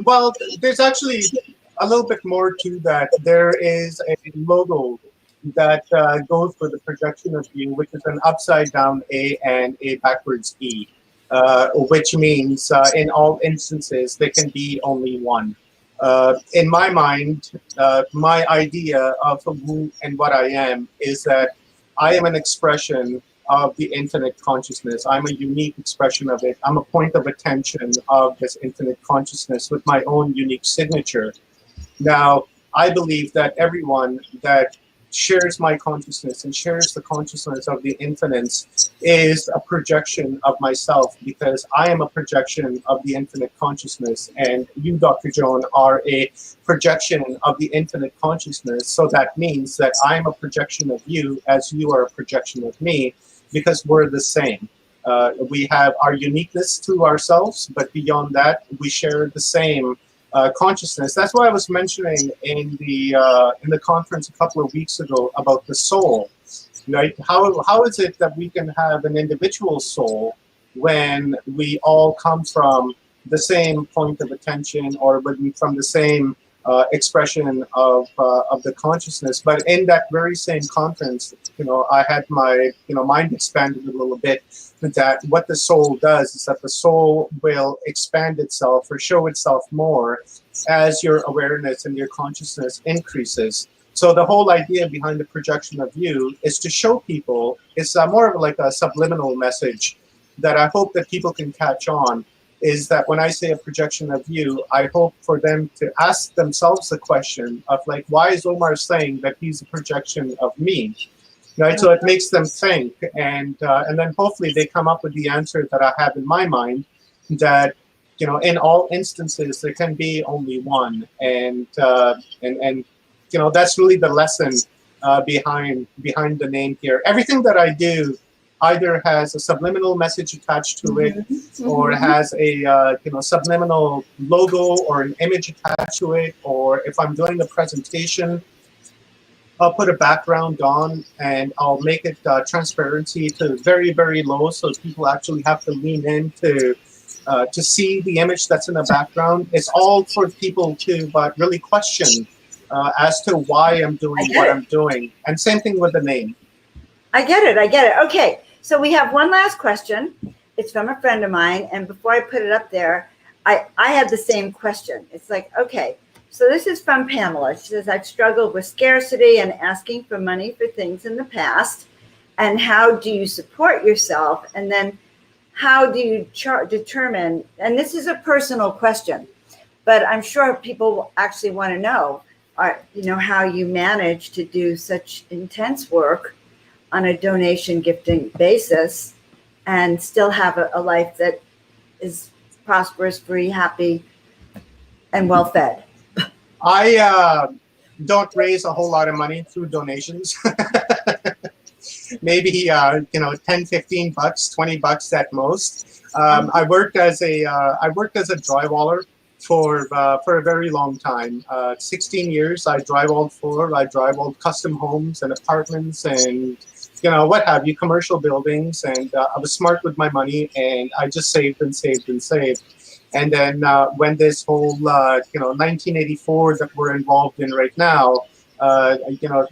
well, there's actually a little bit more to that. There is a logo that goes with the projection of you, which is an upside down A and a backwards E, which means in all instances, there can be only one. In my mind, my idea of who and what I am is that I am an expression of the infinite consciousness. I'm a unique expression of it. I'm a point of attention of this infinite consciousness with my own unique signature. Now, I believe that everyone that shares my consciousness and shares the consciousness of the infinite is a projection of myself, because I am a projection of the infinite consciousness, and you, Dr. Joan, are a projection of the infinite consciousness. So that means that I'm a projection of you as you are a projection of me, because we're the same. We have our uniqueness to ourselves, but beyond that, we share the same consciousness. That's why I was mentioning in the conference a couple of weeks ago about the soul, right? How is it that we can have an individual soul when we all come from the same point of attention, or from the same expression of the consciousness? But in that very same conference, I had my mind expanded a little bit. That what the soul does is that the soul will expand itself or show itself more as your awareness and your consciousness increases. So the whole idea behind the projection of you is to show people, it's more of like a subliminal message that I hope that people can catch on, is that when I say a projection of you, I hope for them to ask themselves the question of like, why is Omar saying that he's a projection of me? Right, so it makes them think, and then hopefully they come up with the answer that I have in my mind, that in all instances there can be only one, and that's really the lesson behind the name here. Everything that I do either has a subliminal message attached to it, or has a subliminal logo or an image attached to it, or if I'm doing a presentation, I'll put a background on and I'll make it transparency to very, very low, so people actually have to lean in to see the image that's in the background. It's all for people to really question as to why I'm doing what I'm doing. And same thing with the name. I get it. Okay, so we have one last question. It's from a friend of mine, and before I put it up there, I had the same question. It's like, okay, so this is from Pamela. She says, I've struggled with scarcity and asking for money for things in the past. And how do you support yourself? And then how do you determine, and this is a personal question, but I'm sure people actually want to know, how you manage to do such intense work on a donation gifting basis and still have a life that is prosperous, free, happy, and well fed. I don't raise a whole lot of money through donations. Maybe 10, 15 bucks, 20 bucks at most. I worked as a drywaller for a very long time. 16 years I drywalled custom homes and apartments and what have you, commercial buildings, and I was smart with my money, and I just saved and saved and saved. And then when this whole 1984 that we're involved in right now,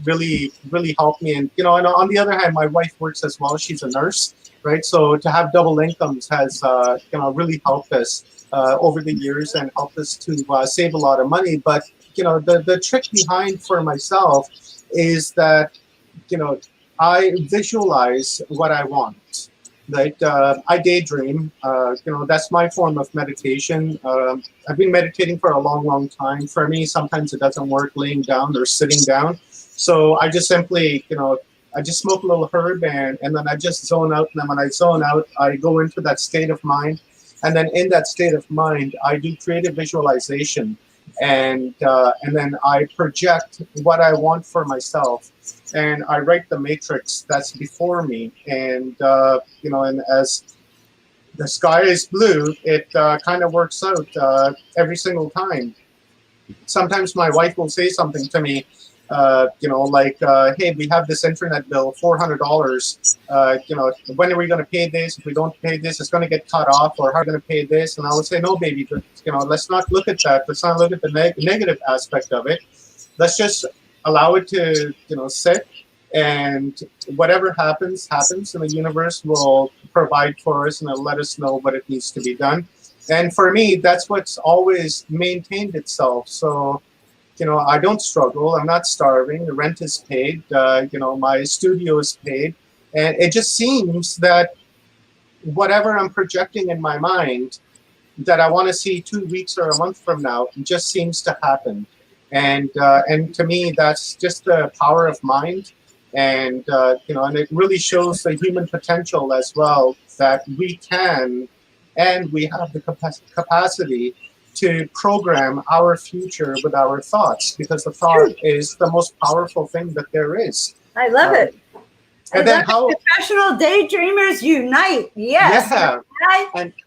really helped me. And and on the other hand, my wife works as well. She's a nurse, right? So to have double incomes has really helped us over the years and helped us to save a lot of money. But the trick behind for myself is that I visualize what I want. Like I daydream. That's my form of meditation. I've been meditating for a long, long time. For me, sometimes it doesn't work laying down or sitting down. So I just simply, I just smoke a little herb and then I just zone out. And then when I zone out, I go into that state of mind. And then in that state of mind, I do creative visualization. And then I project what I want for myself. And I write the matrix that's before me. And, and as the sky is blue, it kind of works out every single time. Sometimes my wife will say something to me, hey, we have this internet bill, $400. When are we going to pay this? If we don't pay this, it's going to get cut off. Or how are we going to pay this? And I would say, no, baby, let's not look at that. Let's not look at the negative aspect of it. Let's just allow it to, sit, and whatever happens, and the universe will provide for us and it'll let us know what it needs to be done. And for me, that's what's always maintained itself. So, I don't struggle. I'm not starving. The rent is paid. My studio is paid. And it just seems that whatever I'm projecting in my mind that I want to see 2 weeks or a month from now just seems to happen. And to me, that's just the power of mind, and and it really shows the human potential as well, that we can, and we have the capacity to program our future with our thoughts, because the thought is the most powerful thing that there is. I love it. And then how professional daydreamers unite. Yes. Yeah.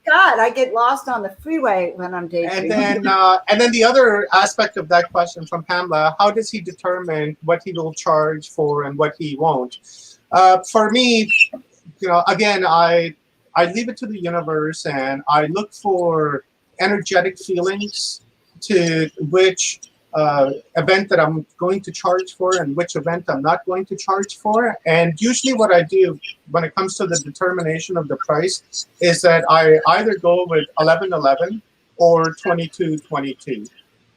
God, I get lost on the freeway when I'm daydreaming. And then the other aspect of that question from Pamela: how does he determine what he will charge for and what he won't? For me, again, I leave it to the universe, and I look for energetic feelings to which event that I'm going to charge for and which event I'm not going to charge for. And usually what I do when it comes to the determination of the price is that I either go with 11.11 or 22.22.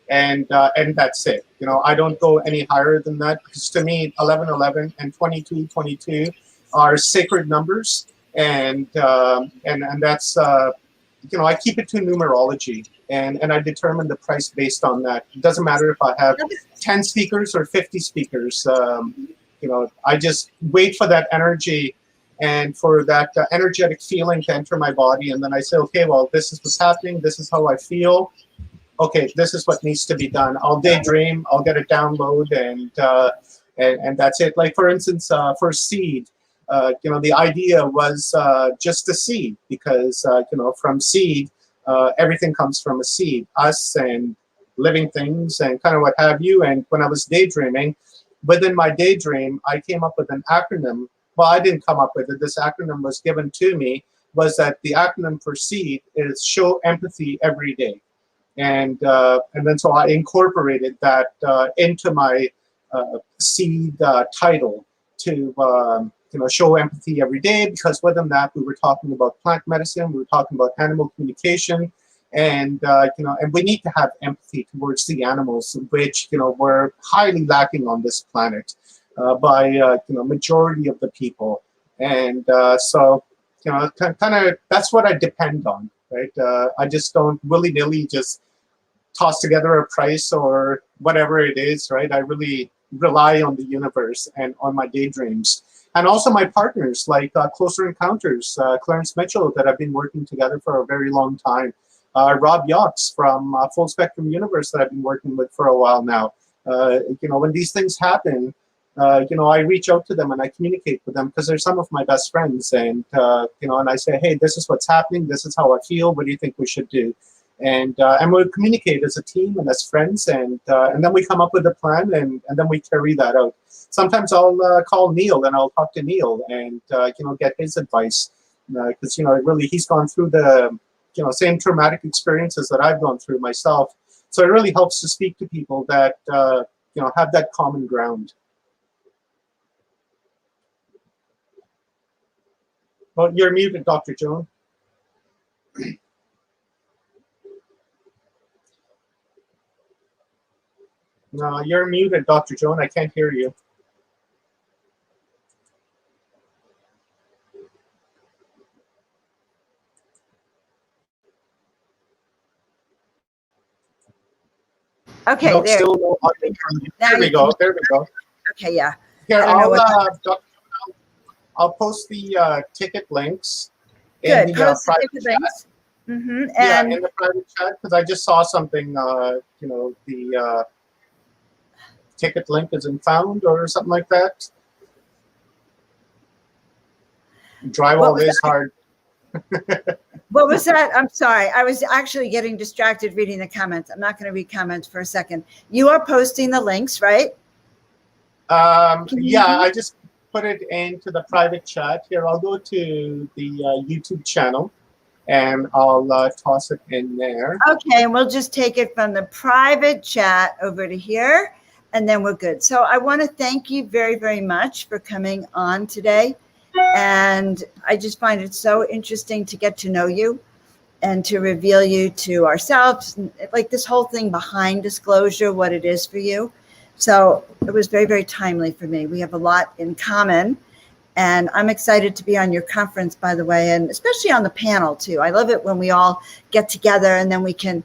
And that's it. I don't go any higher than that, because to me, 11.11 and 22.22 are sacred numbers. And that's, I keep it to numerology. And I determine the price based on that. It doesn't matter if I have 10 speakers or 50 speakers. I just wait for that energy and for that energetic feeling to enter my body. And then I say, okay, well, this is what's happening. This is how I feel. Okay, this is what needs to be done. I'll daydream. I'll get a download, and that's it. Like, for instance, for seed, the idea was just a seed, because, from seed, everything comes from a seed, us and living things and kind of what have you. And when I was daydreaming, within my daydream, I came up with an acronym. Well, I didn't come up with it. This acronym was given to me, was that the acronym for SEED is show empathy every day. And then so I incorporated that into my SEED title to show empathy every day, because within that we were talking about plant medicine, we were talking about animal communication, And and we need to have empathy towards the animals, which we're highly lacking on this planet by majority of the people. And so kind of that's what I depend on, right? I just don't willy-nilly just toss together a price or whatever it is, right? I really rely on the universe and on my daydreams. And also my partners, like Closer Encounters, Clarence Mitchell, that I've been working together for a very long time. Rob Yachts from Full Spectrum Universe that I've been working with for a while now. When these things happen, I reach out to them and I communicate with them because they're some of my best friends. And, and I say, hey, this is what's happening. This is how I feel. What do you think we should do? And we'll communicate as a team and as friends. And then we come up with a plan and then we carry that out. Sometimes I'll call Neil and I'll talk to Neil and, get his advice. Because, really, he's gone through the, same traumatic experiences that I've gone through myself. So it really helps to speak to people that, have that common ground. Well, you're muted, Dr. Joan. No, you're muted, Dr. Joan. I can't hear you. Okay, no, there. Still no audio from you. There we go. There we go. Okay, yeah. Here, I'll post the ticket links in the private chat. Mm-hmm. Yeah, in the private chat, because I just saw something, the ticket link isn't found or something like that. Drywall is hard. What was that? I'm sorry. I was actually getting distracted reading the comments. I'm not going to read comments for a second. You are posting the links, right? Yeah, I just put it into the private chat. Here, I'll go to the YouTube channel and I'll toss it in there. Okay, and we'll just take it from the private chat over to here, and then we're good. So I want to thank you very, very much for coming on today. And I just find it so interesting to get to know you and to reveal you to ourselves, like this whole thing behind disclosure, what it is for you. So it was very, very timely for me. We have a lot in common. And I'm excited to be on your conference, by the way, and especially on the panel, too. I love it when we all get together and then we can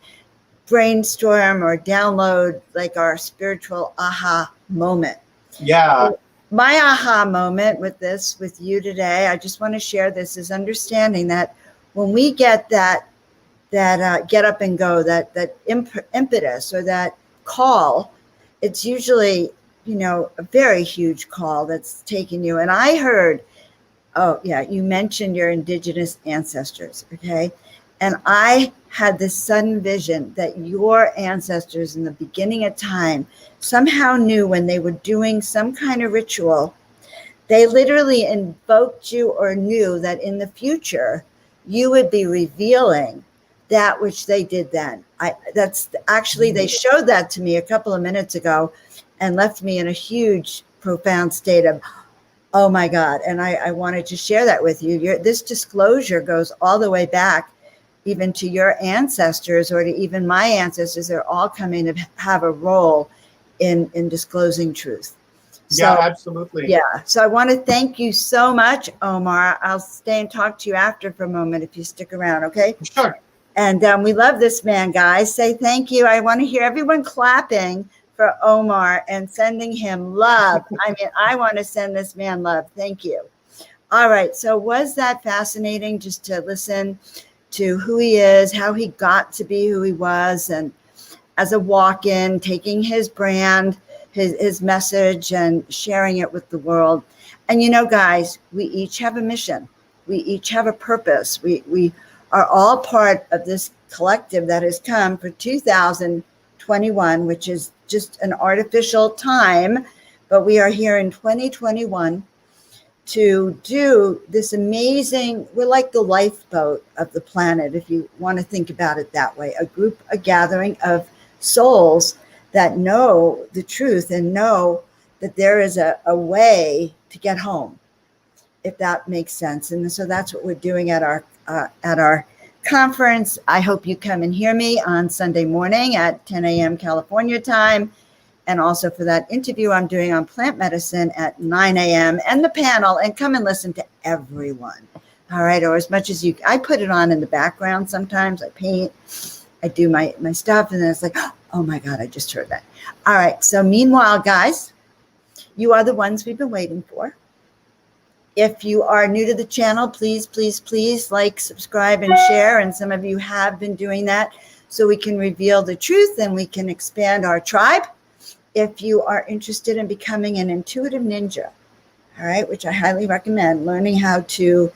brainstorm or download like our spiritual aha moment. Yeah. So my aha moment with you today, I just want to share this, is understanding that when we get that get up and go, that impetus or that call, it's usually a very huge call that's taking you. And I heard, oh yeah, you mentioned your indigenous ancestors, okay? And I had this sudden vision that your ancestors in the beginning of time somehow knew when they were doing some kind of ritual, they literally invoked you or knew that in the future, you would be revealing that which they did then. They showed that to me a couple of minutes ago and left me in a huge, profound state of, oh my God. And I wanted to share that with you. This disclosure goes all the way back even to your ancestors or to even my ancestors. They're all coming to have a role in disclosing truth. So, yeah, absolutely. Yeah. So I want to thank you so much, Omar. I'll stay and talk to you after for a moment if you stick around, okay? Sure. And we love this man, guys. Say thank you. I want to hear everyone clapping for Omar and sending him love. I mean, I want to send this man love. Thank you. All right. So was that fascinating just to listen to who he is, how he got to be who he was, and as a walk-in, taking his brand, his message and sharing it with the world. And guys, we each have a mission. We each have a purpose. We are all part of this collective that has come for 2021, which is just an artificial time, but we are here in 2021 to do this amazing, we're like the lifeboat of the planet, if you want to think about it that way, a gathering of souls that know the truth and know that there is a way to get home, if that makes sense. And so that's what we're doing at our conference. I hope you come and hear me on Sunday morning at 10 a.m. California time. And also for that interview I'm doing on plant medicine at 9 a.m. and the panel, and come and listen to everyone. All right. Or as much as you, I put it on in the background. Sometimes I paint, I do my stuff, and then it's like, oh my God, I just heard that. All right. So meanwhile, guys, you are the ones we've been waiting for. If you are new to the channel, please, please, please like, subscribe, and share. And some of you have been doing that so we can reveal the truth and we can expand our tribe. If you are interested in becoming an intuitive ninja, all right, which I highly recommend, learning how to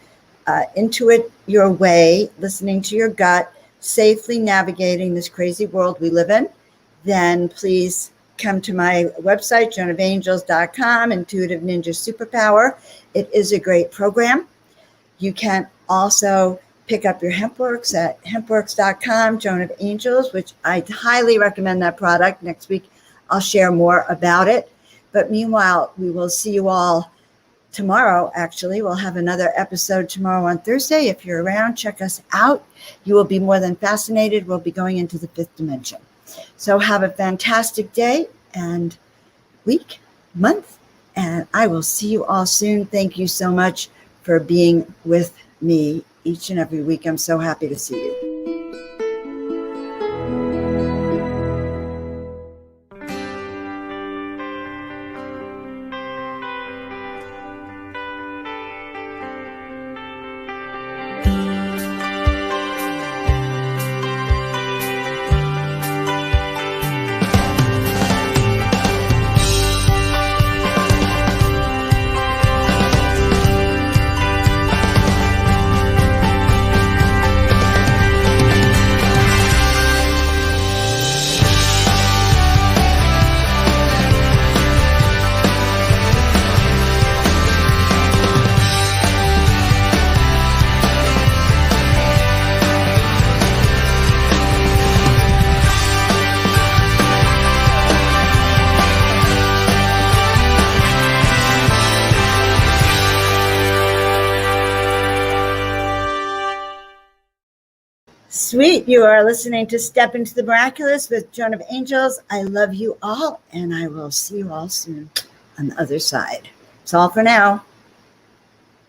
intuit your way, listening to your gut, safely navigating this crazy world we live in, then please come to my website, joanofangels.com, Intuitive Ninja Superpower. It is a great program. You can also pick up your HempWorks at hempworks.com, Joan of Angels, which I highly recommend that product. Next week, I'll share more about it. But meanwhile, we will see you all tomorrow. Actually, we'll have another episode tomorrow on Thursday. If you're around, check us out. You will be more than fascinated. We'll be going into the 5th dimension. So have a fantastic day and week, month, and I will see you all soon. Thank you so much for being with me each and every week. I'm so happy to see you. Sweet. You are listening to Step Into the Miraculous with Joan of Angels. I love you all, and I will see you all soon on the other side. That's all for now.